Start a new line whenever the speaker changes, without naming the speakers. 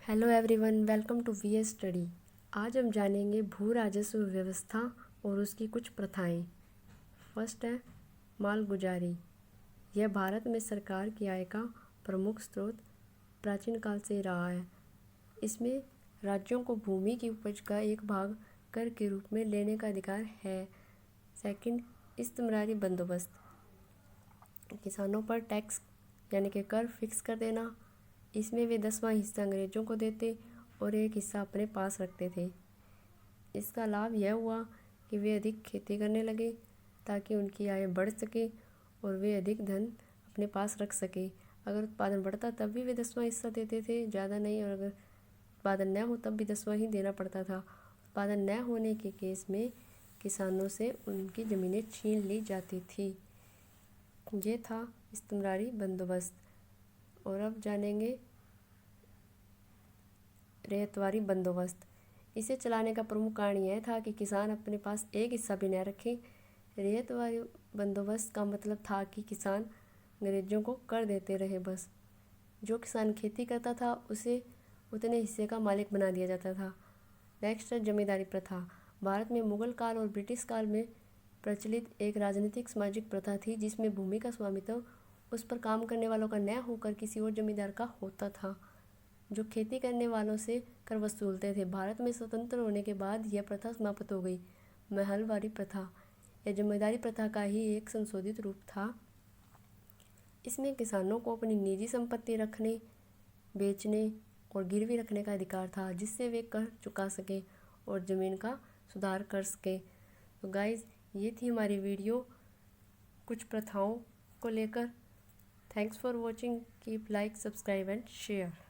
Hello everyone, welcome to VS study. आज हम जानेंगे भू राजस्व व्यवस्था और उसकी कुछ प्रथाएं। फर्स्ट है मालगुजारी। यह भारत में सरकार की आय का प्रमुख स्रोत प्राचीन काल से रहा है। इसमें राज्यों को भूमि की उपज का एक भाग कर के रूप में लेने का अधिकार है। सेकंड, इस्तेमारी बंदोबस्त। किसानों पर टैक्स यानी कि कर फिक्स कर देना। इसमें वे 10वां हिस्सा अंग्रेजों को देते और एक हिस्सा अपने पास रखते थे। इसका लाभ यह हुआ कि वे अधिक खेती करने लगे ताकि उनकी आय बढ़ सके और वे अधिक धन अपने पास रख सके। अगर उत्पादन बढ़ता तब भी वे 10वां हिस्सा देते थे, ज़्यादा नहीं, और अगर उत्पादन न हो तब भी 10वां ही देना पड़ता था। उत्पादन न होने के केस में किसानों से उनकी ज़मीनें छीन ली जाती थी। ये था इस्तेमारी बंदोबस्त। और अब जानेंगे रैयतवारी बंदोबस्त। इसे चलाने का प्रमुख कारण यह था कि किसान अपने पास एक हिस्सा भी न रखें। रैयतवारी बंदोबस्त का मतलब था कि किसान अंग्रेजों को कर देते रहे, बस जो किसान खेती करता था उसे उतने हिस्से का मालिक बना दिया जाता था। नेक्स्ट है जमींदारी प्रथा। भारत में मुगल काल और ब्रिटिश काल में प्रचलित एक राजनीतिक सामाजिक प्रथा थी जिसमें भूमि का स्वामित्व उस पर काम करने वालों का न होकर किसी और जमींदार का होता था, जो खेती करने वालों से कर वसूलते थे। भारत में स्वतंत्र होने के बाद यह प्रथा समाप्त हो गई। महलवारी प्रथा यह जमींदारी प्रथा का ही एक संशोधित रूप था। इसमें किसानों को अपनी निजी संपत्ति रखने, बेचने और गिरवी रखने का अधिकार था, जिससे वे कर चुका सके और ज़मीन का सुधार कर सके। तो गाइज़, ये थी हमारी वीडियो कुछ प्रथाओं को लेकर। Thanks for watching. Keep like, subscribe and share.